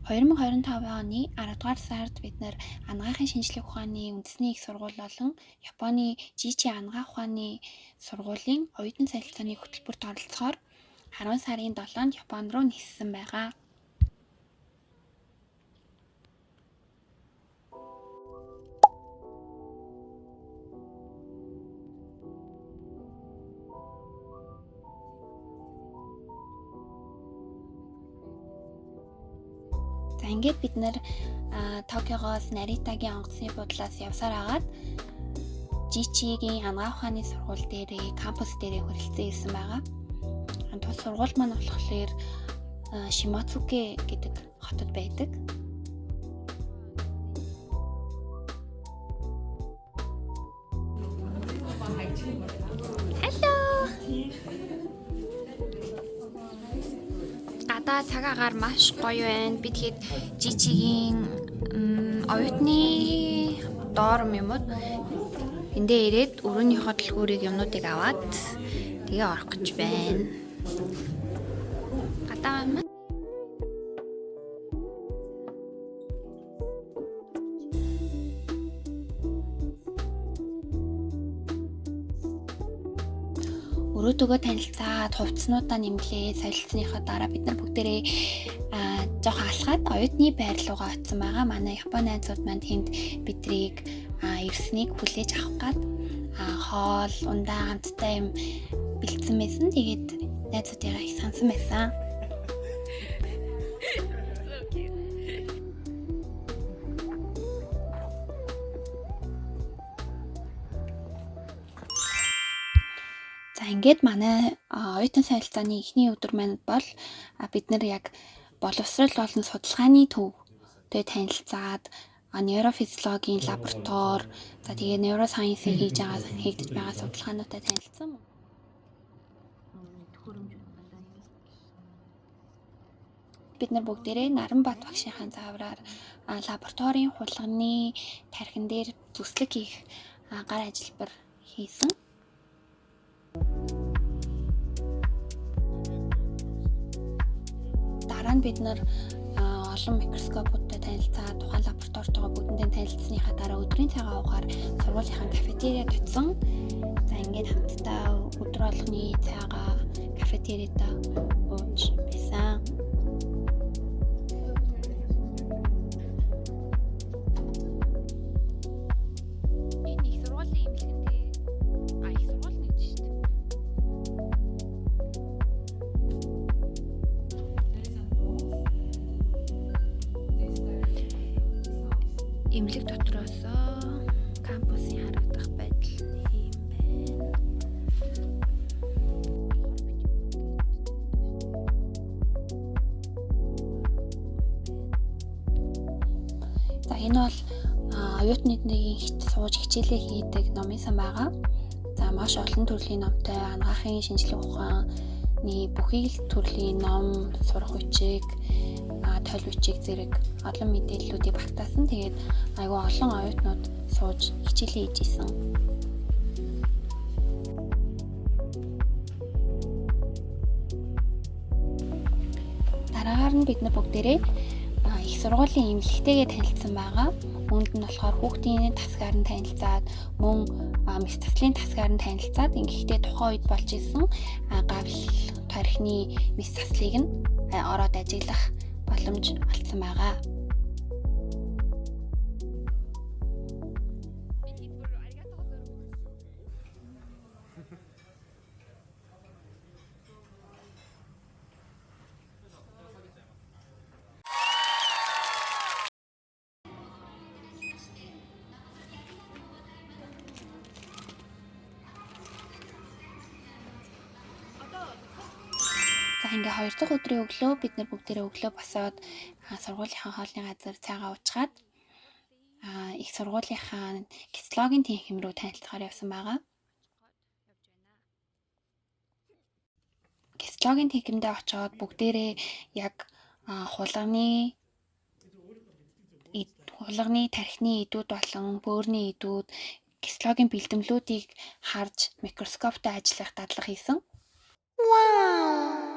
2025 оны 10 дугаар сард бид нэр анагаахын шинжлэх ухааны үндэсний их сургууль болон Японы Жичи анагаах ухааны сургуулийн оюутан солилцооны хөтөлбөрт оролцохоор 10 сарын 7-нд Япон руу ниссэн байгаа. За ингээд бид нэр Токиогоос Наритагийн онгоцны буудлаас явсаар агаад Жичигийн анагаах ухааны сургууль дээрээ кампус дээрээ хүрэлцэн ирсэн байгаа. Тус сургууль маань болохоор Шимацуке гэдэг хотод байдаг. Hello. Гадаа цаг агаар маш гоё байна. Би тэгэхэд Жичигийн оюутны доорм юм уу? Эндээ ирээд өрөөнийхөө дэлгүүрийг юмнуудыг аваад тэгээ орох гэж байна. Гадаа маань өрөөдөгөө танилцаад хувцснуудаа нэмлээ. Солилцсныхаа дараа бид нар бүгдээрээ жоохон алхаад оюутны байр руугаа очсон байгаа. Манай Японы найзууд маань тэнд бидрийг ирснийг хүлээж авах гад хоол, ундаа хамттай юм бэлдсэн байсан. Тэгээд найзуудыгаа их сансан байсан. За ингээд манай оюутан солилцооны эхний өдөр маань бол бид нар яг боловсрол болон судалгааны төвтэй танилцаад нейрофизиологийн лаборатори за тэгээ нейросайенсыг хийгдэж байгаа судалгаануудтай танилцсан. Бид нар бүгдээрээ Наранбат багшийнхаа заавраар лабораторийн хулганы тархин дээр зүслэг хийх гар ажилбар хийсэн. Дараа нь бид нар олон микроскопуудтай танилцаад тухайн лабораторитойгоо бүгдэндээ танилцсныхаа дараа өдрийн цагаа уугаар сургуулийнхаа кафетериад очсон. За ингээд хамтдаа өдөр болгоны цагаа кафетериад ууж байсан. Энэ их сургуулийн имлэгэндээ их сургууль нэгж шүү дээ. Имлэг дотроос кампусын харагдах байдал юм байна. За энэ бол оюутнуудын хит сууж хичээлээ хийдэг номын сан байгаа. За маш олон төрлийн номтой анагаахын шинжлэх ухааны бүхий л төрлийн ном, сурах бичиг, тойл бичиг зэрэг олон мэдээллүүдийг багтаасан. Тэгээд айгүй олон оюутнууд сууж хичээлээ хийж исэн. Дараагаар нь бид нар бүгдээрээ их сургуулийн имлэгтэйгээ танилцсан байгаа. Үүнд нь болохоор хүүхдийн тасгаар нь танилцаад, мөн мэс таслын тасгаар нь танилцаад, ингэхдээ тухайн үед болж исэн гавл тархины мэс таслыг нь ороод ажиглах боломж олцсон байгаа. За ингээ 2 дахь өдрийн өглөө бид нар бүгдээрээ өглөө босоод сургуулийнхаа хоолны газар цайгаа уучгаад их сургуулийнхаа кислогийн тэнхим рүү танилцахаар явсан байгаа. Кислогийн тэнхимдээ очиод бүгдээрээ яг хулганы тархины идүүд болон бөөрийн идүүд кислогийн бэлтгэлүүдийг харж микроскоптой ажиллах дадлага хийсэн. Wow!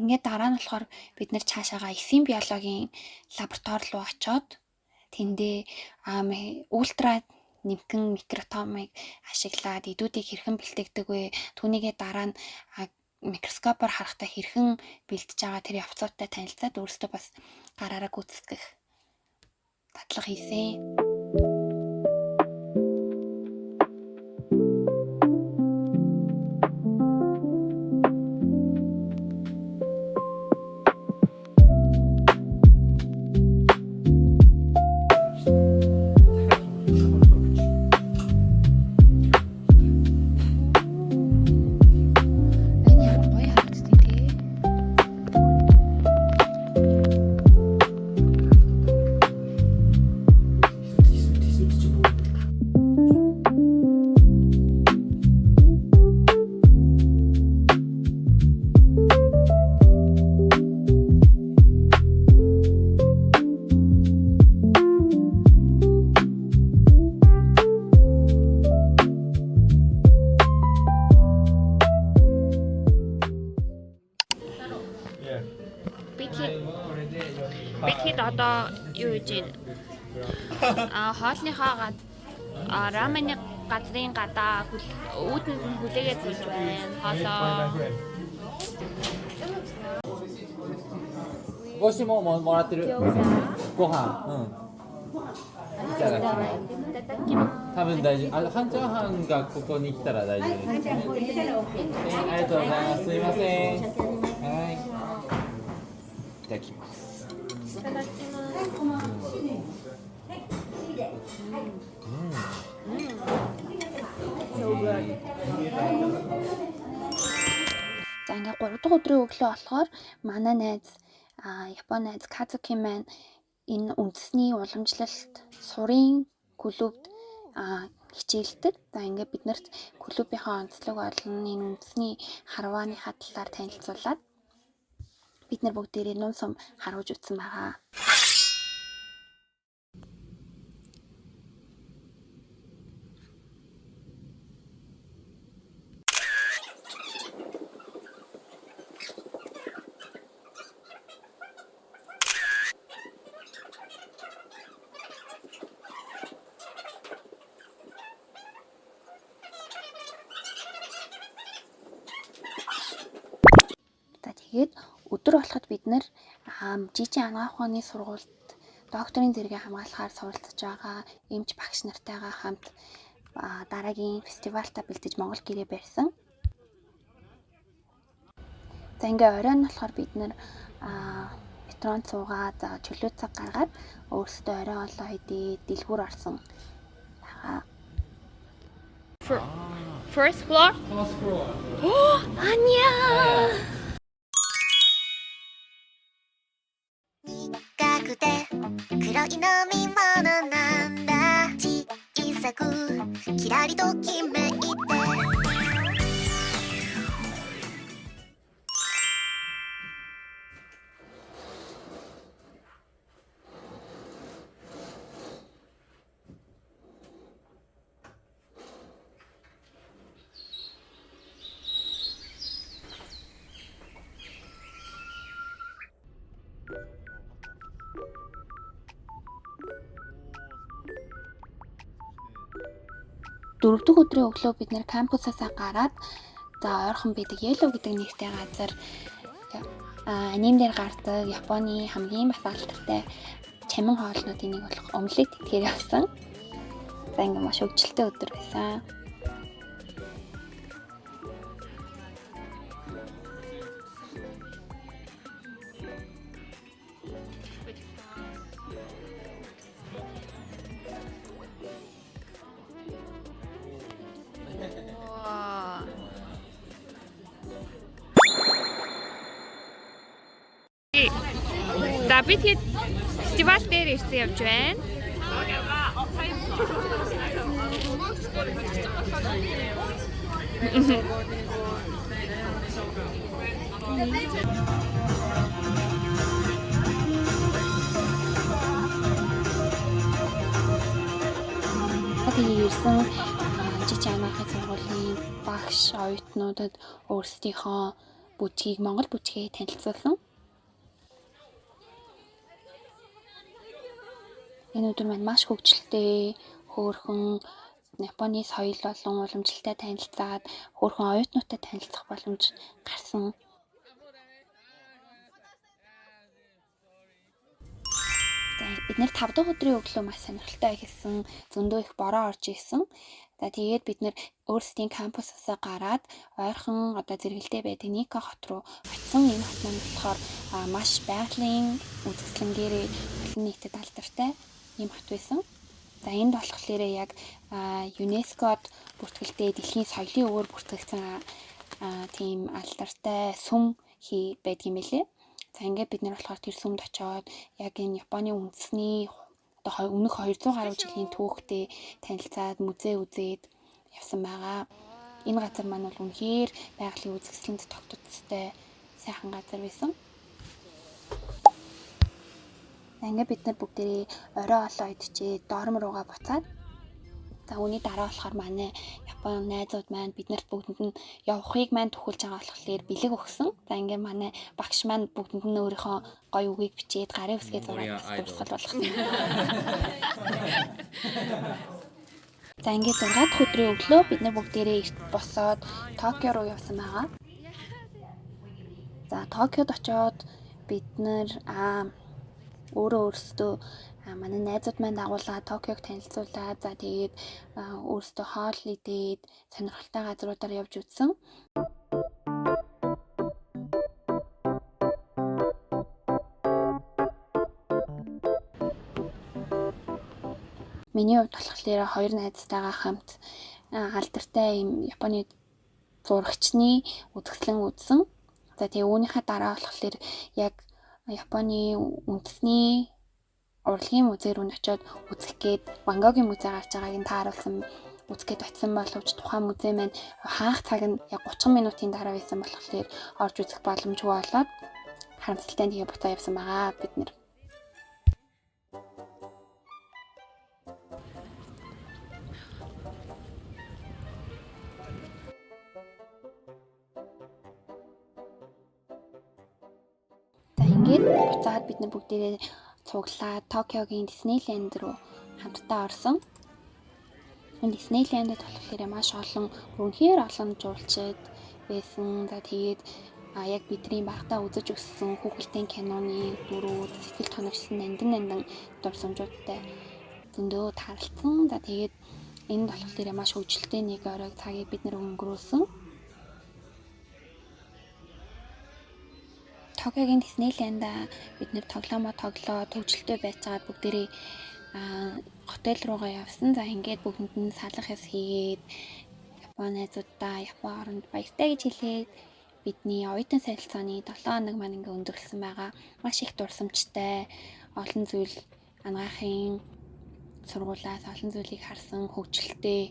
Ингээд дараа нь болохоор бид нэр цаашаага эсийн биологийн лаборатори руу очоод тэндээ ультра нэмгэн микротомыг ашиглаад идүүдийг хэрхэн бэлтгэдэг вэ? Түүнийгээ дараа нь микроскопоор харахтаа хэрхэн бэлдэж байгаа тэр явцуудтай танилцаад өөрсдөө бас гараараа гүйцэтгэх татлага хийсэн. Бид одоо юу гэж байна? Хоолныхоо рамны газрын гадаа үүдэнд нь хүлээгээд зүйлж байна. Хоолоо. ごしももらってる。ご飯。うん。いただきます。多分大丈夫。半チャーハンがここに来たら大丈夫ですね。ありがとうございます。すみません。はい。いただきます。いただきます。За ингээд 3 дахь өдрийн өглөө болохоор манай найз Японы найз Казуки маань энэ үндэсний уламжлалт сурын клубт хичээлдэг. За ингээд биднэрт клубийнхаа онцлог олон энэ үндэсний харвааныхаа талаар танилцуулаад бид нар бүгдээрээ нум сум харуулж утсан байгаа. Тэгээд өдөр болоход бид нэр жижиг анагаах ухааны сургуульд докторийн зэрэгээ хамгаалахаар суралцж байгаа эмч багш нартайгаа хамт дараагийн фестивальтаа бэлдэж Монгол гэрээ барьсан. За ингээ оройн болохоор бид нэр метронд суугаад чөлөө цаг гаргаад өөрсдөө орой олоо идээд дэлгүүр орсон. First floor? First floor. Oh, Anya! 黒い飲み物なんだ小さくキラリときめいて4 дахь өдрийн өглөө бид нэр кампусаасаа гараад за ойрхон байдаг Yellow гэдэг нэртэй газар анимдэр гардаг Японы хамгийн бас алдартай чамин хоолнуудын нэг болох омлет итгэхээр явсан. За ингээ маш хөвгөлтэй өдөр байсан. За бид хэд фестивал дээр ирсэн явж байна. Ирсэн жижиг анагаахын сургуулийн багш оюутнуудад өөрсдийнхөө бүжгийг Монгол бүжгээ танилцуулсан. Энэ өдөр маань маш хөгжилтэй, хөөрхөн Японы соёл болон уламжлалтай танилцаад хөөрхөн оюутнуудтай танилцах боломж гарсан. За бид нэр 5 дахь өдрийн өглөө маш сонирхолтой эхэлсэн. Зөндөө их бороо орж ирсэн. За тэгээд бид нэр өөрсдийн кампусаас гараад ойрхон одоо зэрэгэлдээ байдаг Ника хот руу очсон. Энэ хот маань болохоор маш байгалийн үзэсгэлэнгээрээ олон нийтэд алдартай юм хот байсан. За энд болохоор яг ЮНЕСКОд бүртгэлтэй дэлхийн соёлын өвөөр бүртгэгдсэн тийм алдартай сүм байдаг юм билээ. За ингээд бид нэр болохоор тэр сүмд очоод яг энэ Японы үндэсний одоо өмнөх 200 гаруй жилийн түүхтэй танилцаад музей үзээд явсан байгаа. Энэ газар маань бол үнэхээр байгалийн үзэсгэлэнт тогтцтой сайхан газар байсан. Ингээд бид нар бүгдээ орой олоо идчихээ доорм руугаа буцаад. За үүний дараа болохоор манай Японы найзууд маань биднэрт бүгдэнд нь явахыг маань төхүүлж байгаа болохоор бэлэг өгсөн. За ингээд манай багш маань бүгдэнд нь өөрийнхөө гоё үгийг бичээд гарын үсгээ зураад дурсгал болгосон. За ингээд 6 дахь өдрийн өглөө бид нар бүгдээрээ эрт босоод Токио руу явсан байгаа. За Токиод очоод бид нар өөрөөсөө манай найзууд маань дагуулаад Токиог танилцуулаад за тэгээд өөрсдөө хоол идээд сонирхолтой газруудаар явж үзсэн. Миний хувьд болохоор хоёр найзтайгаа хамт алдартай юм Японы зурагчны үзэсгэлэн үзсэн. За тэгээ үүнийхээ дараа болохоор яг Японы үндэсний урлагийн музей руу очиод үзэх гээд Ван Гогийн музей гарч байгааг нь тааруулсан үзэх гээд очисон боловч тухайн музей маань хаах цаг нь яг 30 минутын дараа байсан болохоор орж үзэх боломжгүй болоод харамсалтай тэгээ буцаа явсан байгаа бид нэр. За ингээд буцаад бид нар бүгдээрээ цуглаад Токиогийн Диснейленд руу хамтдаа орсон. Энэ Диснейлендд болохоор маш олон үнэхээр олон жуулчид байсан. За тэгээд яг бидний багтаа үзэж өссөн хүүхэлдэйн киноны дүрүүд, сэтгэл тоногсон нандин дурсамжуудтай зөндөө таарлцсан. За тэгээд энд болохоор маш хөгжилтэй нэг оройг цагийг бид нэр өнгөрүүлсэн. Токиогийн Диснейлендаа бид нэр тоглоомоо тоглоод хөгжилтэй байцгаад бүгдээрээ хотел руугаа явсан. За ингээд бүгдэнд нь салах яс хийгээд Японы найзуудаа Япон оронд баяртай гэж хэлээд бидний оюутан солилцооны 7 хоног маань ингээ өндөрлсөн байгаа. Маш их дурсамжтай олон зүйл анагаахын сургуулиас олон зүйлийг харсан хөгжилтэй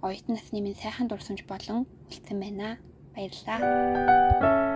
оюутан насны минь сайхан дурсамж болон үлдсэн байна. Баярлалаа.